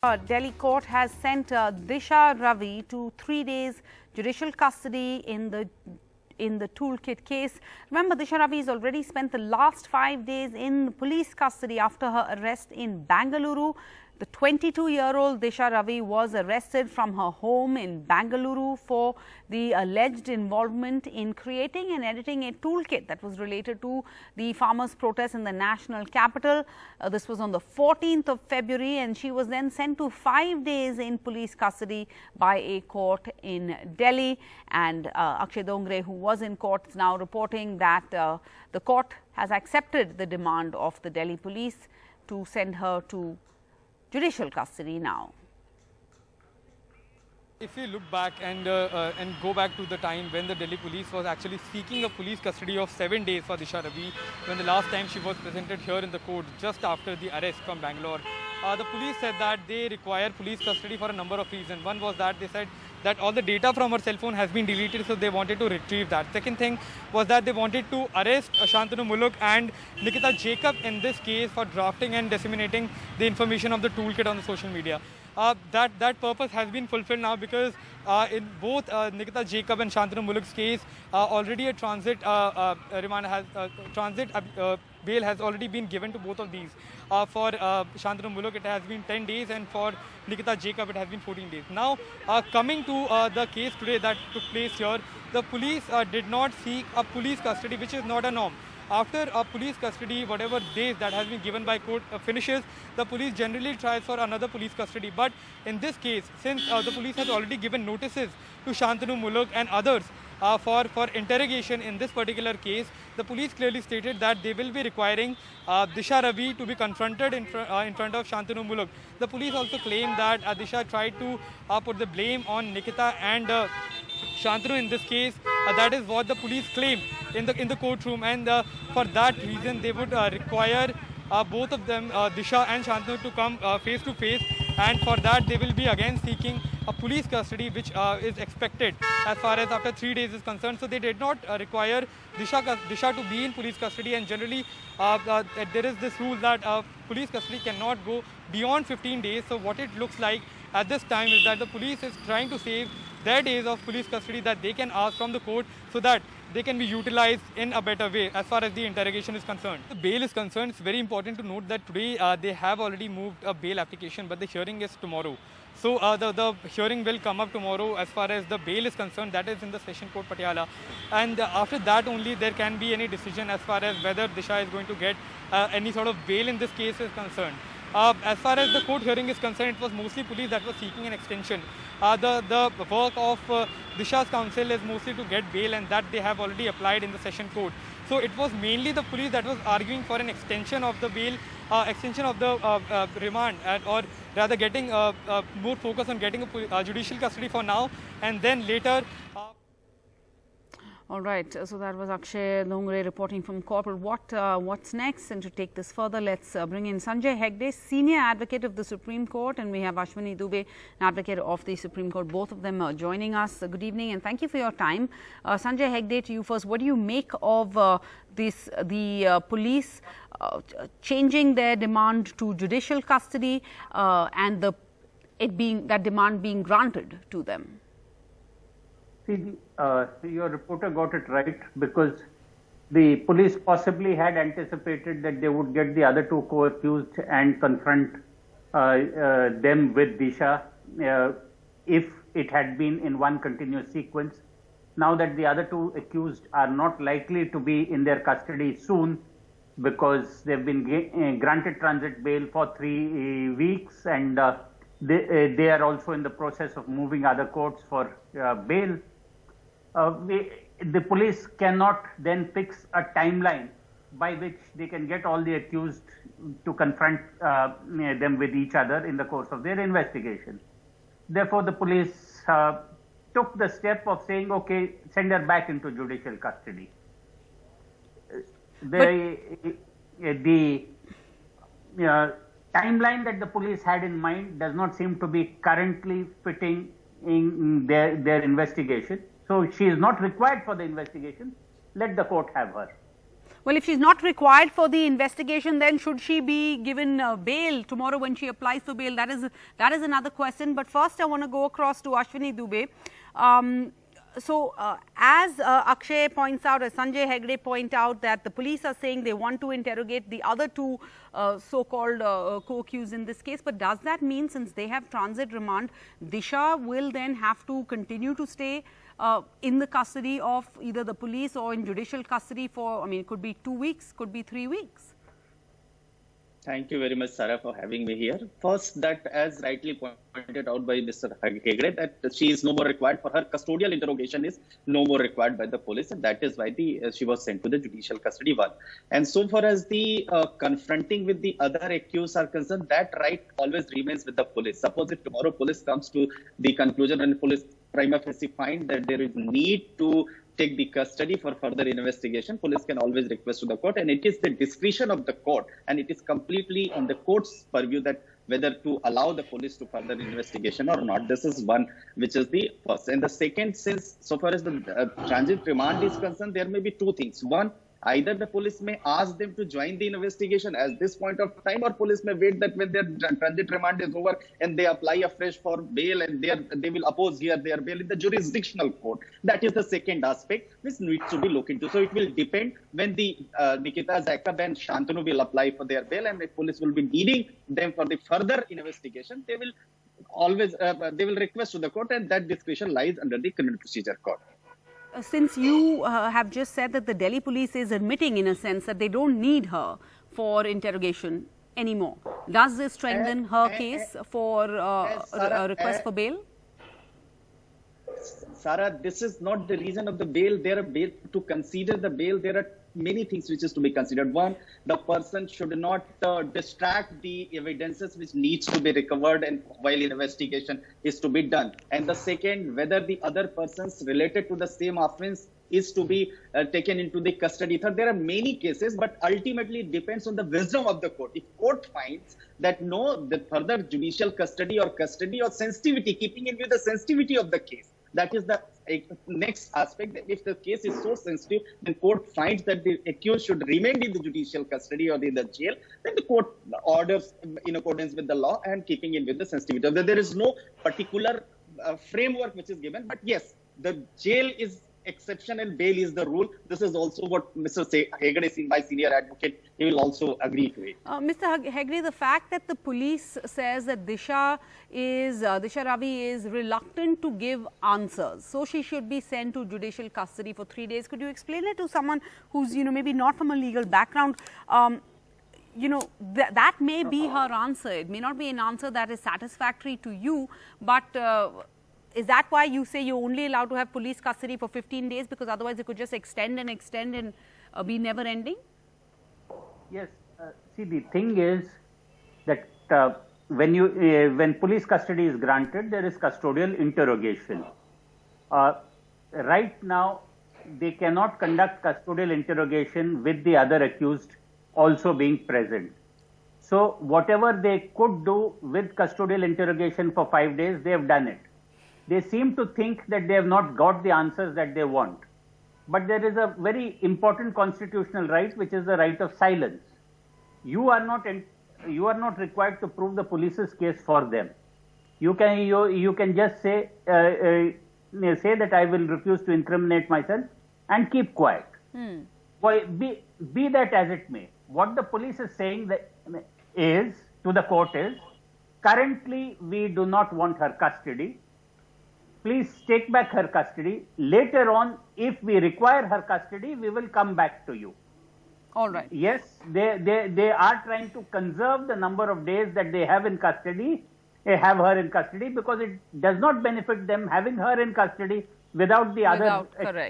Delhi court has sent Disha Ravi to 3 days judicial custody in the toolkit case. Remember, Disha Ravi has already spent the last 5 days in police custody after her arrest in Bangalore. The 22-year-old Disha Ravi was arrested from her home in Bangalore for the alleged involvement in creating and editing a toolkit that was related to the farmers' protest in the national capital. This was on the 14th of February, and she was then sent to 5 days in police custody by a court in Delhi. And Akshay Dongre, who was in court, is now reporting that the court has accepted the demand of the Delhi police to send her to judicial custody now. If we look back and go back to the time when the Delhi police was actually seeking a police custody of 7 days for Disha Ravi, when the last time she was presented here in the court just after the arrest from Bangalore, the police said that they require police custody for a number of reasons. One was that they said that all the data from her cell phone has been deleted, so they wanted to retrieve that. Second thing was that they wanted to arrest Shantanu Muluk and Nikita Jacob in this case for drafting and disseminating the information of the toolkit on the social media. That purpose has been fulfilled now, because in both Nikita Jacob and Shantanu Muluk's case, already a transit bail has already been given to both of these. For Shantanu Muluk, it has been 10 days, and for Nikita Jacob, it has been 14 days. Now, coming to the case today that took place here, the police did not seek a police custody, which is not a norm. After a police custody, whatever days that has been given by court finishes, the police generally tries for another police custody. But in this case, since the police has already given notices to Shantanu Muluk and others for interrogation in this particular case, the police clearly stated that they will be requiring Disha Ravi to be confronted in front of Shantanu Muluk. The police also claimed that Disha tried to put the blame on Nikita and Shantanu in this case. That is what the police claim in the courtroom, and for that reason they would require both of them, Disha and Shantanu, to come face to face, and for that they will be again seeking a police custody, which is expected as far as after 3 days is concerned. So they did not require Disha to be in police custody, and generally there is this rule that police custody cannot go beyond 15 days. So what it looks like at this time is that the police is trying to save their days of police custody that they can ask from the court, so that they can be utilized in a better way as far as the interrogation is concerned. The bail is concerned, it's very important to note that today they have already moved a bail application, but the hearing is tomorrow. So the hearing will come up tomorrow as far as the bail is concerned. That is in the Session Court Patiala. And after that only there can be any decision as far as whether Disha is going to get any sort of bail in this case is concerned. As far as the court hearing is concerned, it was mostly police that was seeking an extension. The work of Disha's counsel is mostly to get bail, and that they have already applied in the session court. So it was mainly the police that was arguing for an extension of the bail, extension of the remand, or rather getting more focus on getting a judicial custody for now, and then later. All right, so that was Akshay Dongre reporting from Corporal. What's next? And to take this further, let's bring in Sanjay Hegde, Senior Advocate of the Supreme Court, and we have Ashwini Dubey, Advocate of the Supreme Court. Both of them are joining us. Good evening, and thank you for your time. Sanjay Hegde, to you first. What do you make of the police changing their demand to judicial custody and that demand being granted to them? See, your reporter got it right, because the police possibly had anticipated that they would get the other two co-accused and confront them with Disha if it had been in one continuous sequence. Now that the other two accused are not likely to be in their custody soon, because they've been granted transit bail for 3 weeks, and they are also in the process of moving other courts for bail. The police cannot then fix a timeline by which they can get all the accused to confront them with each other in the course of their investigation. Therefore, the police took the step of saying, okay, send her back into judicial custody. The timeline that the police had in mind does not seem to be currently fitting in their investigation. So she is not required for the investigation. Let the court have her. Well, if she's not required for the investigation, then should she be given bail tomorrow when she applies for bail? That is another question. But first, I want to go across to Ashwini Dubey. As Akshay points out, as Sanjay Hegde point out, that the police are saying they want to interrogate the other two so-called co-accused in this case. But does that mean, since they have transit remand, Disha will then have to continue to stay in the custody of either the police or in judicial custody for, I mean, it could be 2 weeks, could be 3 weeks? Thank you very much, Sarah, for having me here. First, that as rightly pointed out by Mr. Hegde, that she is no more required for her custodial interrogation is no more required by the police, and that is why she was sent to the judicial custody one. And so far as the confronting with the other accused are concerned, that right always remains with the police. Suppose if tomorrow police comes to the conclusion and police prima facie find that there is need to take the custody for further investigation, police can always request to the court, and it is the discretion of the court, and it is completely on the court's purview that whether to allow the police to further investigation or not. This is one which is the first. And the second, since so far as the transit remand is concerned, there may be two things. One, either the police may ask them to join the investigation at this point of time, or police may wait that when their transit remand is over and they apply afresh for bail, and they will oppose here their bail in the jurisdictional court. That is the second aspect which needs to be looked into. So it will depend when the Nikita Jacob and Shantanu will apply for their bail, and if police will be needing them for the further investigation, they will always they will request to the court, and that discretion lies under the Criminal Procedure Court. Since you have just said that the Delhi police is admitting in a sense that they don't need her for interrogation anymore, does this strengthen her case for a request for bail? Sarah, this is not the reason of the bail. There are bail to consider the bail. There are many things which is to be considered. One, the person should not distract the evidences which needs to be recovered and while investigation is to be done. And the second, whether the other persons related to the same offense is to be taken into the custody. Third, there are many cases, but ultimately it depends on the wisdom of the court. If court finds that no, the further judicial custody or sensitivity, keeping in view the sensitivity of the case, that is the next aspect. If the case is so sensitive, the court finds that the accused should remain in the judicial custody or in the jail, then the court orders in accordance with the law and keeping in with the sensitivity. There is no particular framework which is given, but yes, the jail is exception and bail is the rule. This is also what Mr. Hegde, my senior advocate, he will also agree to it. Mr. Hegde, the fact that the police says that Disha Ravi is reluctant to give answers, so she should be sent to judicial custody for 3 days. Could you explain it to someone who's, maybe not from a legal background? That may be her answer. It may not be an answer that is satisfactory to you, but is that why you say you're only allowed to have police custody for 15 days, because otherwise it could just extend and be never ending? Yes. See, the thing is that when police custody is granted, there is custodial interrogation. Right now, they cannot conduct custodial interrogation with the other accused also being present. So whatever they could do with custodial interrogation for 5 days, they have done it. They seem to think that they have not got the answers that they want. But there is a very important constitutional right, which is the right of silence. You are not required to prove the police's case for them. You can just say that I will refuse to incriminate myself and keep quiet. Well, be that as it may, what the police is saying to the court is, currently we do not want her custody. Please take back her custody. Later on, if we require her custody, we will come back to you. All right. Yes, they are trying to conserve the number of days that they have in custody, have her in custody, because it does not benefit them having her in custody without the other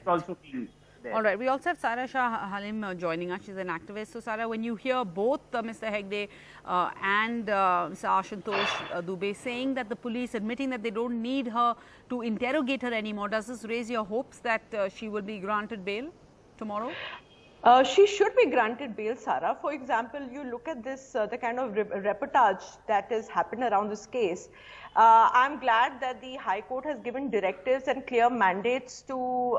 also being there. All right. We also have Sarah Shah Halim joining us. She's an activist. So, Sarah, when you hear both Mr. Hegde and Mr. Ashutosh Dubey saying that the police admitting that they don't need her to interrogate her anymore, does this raise your hopes that she will be granted bail tomorrow? She should be granted bail, Sarah. For example, you look at this, the kind of reportage that has happened around this case. I'm glad that the High Court has given directives and clear mandates to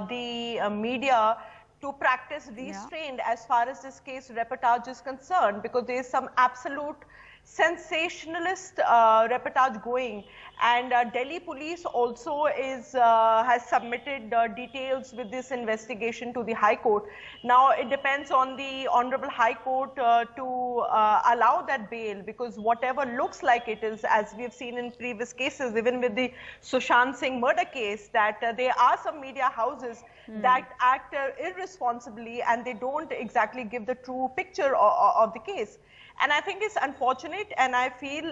the media to practice restraint as far as this case reportage is concerned, because there is some absolute sensationalist reportage going, and Delhi police also has submitted details with this investigation to the High Court. Now it depends on the Honorable High Court to allow that bail, because whatever looks like it is, as we have seen in previous cases, even with the Sushant Singh murder case, that there are some media houses that act irresponsibly and they don't exactly give the true picture of the case. And I think it's unfortunate, and I feel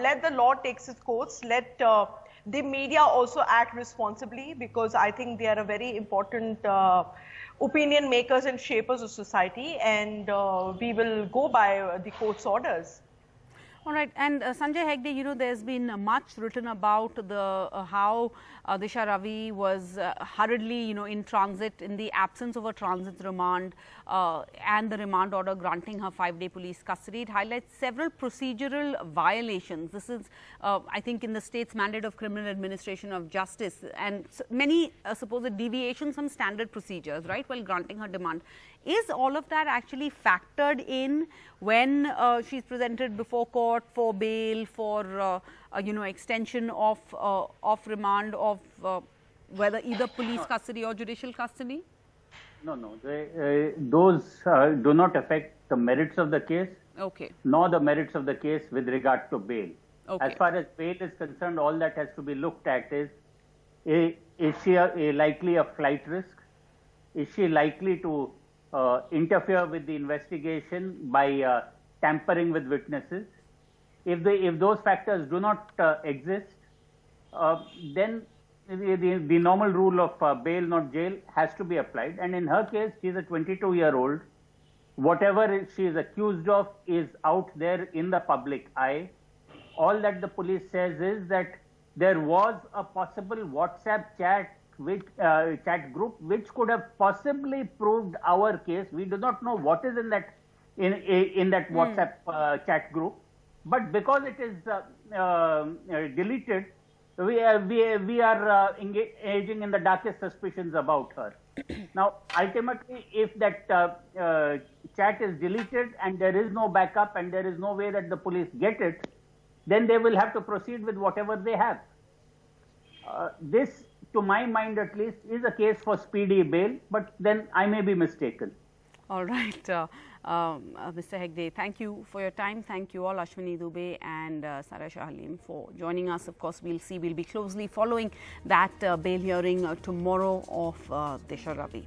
let the law take its course, let the media also act responsibly, because I think they are a very important opinion makers and shapers of society, and we will go by the court's orders. All right, and Sanjay Hegde, you know, there's been much written about the how Disha Ravi was hurriedly, you know, in transit in the absence of a transit remand and the remand order granting her 5-day police custody. It highlights several procedural violations. This is, I think, in the state's mandate of criminal administration of justice, and many supposed deviations from standard procedures, right, while granting her demand. Is all of that actually factored in when she's presented before court for bail, for you know, extension of remand, of whether either police custody or judicial custody? No, those do not affect the merits of the case, nor the merits of the case with regard to bail. As far as bail is concerned, all that has to be looked at is she likely a flight risk? Is she likely to interfere with the investigation by tampering with witnesses? If those factors do not exist, then the normal rule of bail not jail has to be applied. And in her case, she is a 22-year-old. Whatever she is accused of is out there in the public eye. All that the police says is that there was a possible WhatsApp chat group which could have possibly proved our case. We do not know what is in that WhatsApp chat group, but because it is deleted, we are engaging in the darkest suspicions about her. Now, ultimately, if that chat is deleted and there is no backup and there is no way that the police get it, then they will have to proceed with whatever they have. This, to my mind at least, is a case for speedy bail, but then I may be mistaken. All right, Mr. Hegde, thank you for your time. Thank you all, Ashwini Dubey and Sarah Shah Halim, for joining us. Of course, we'll be closely following that bail hearing tomorrow of Disha Ravi.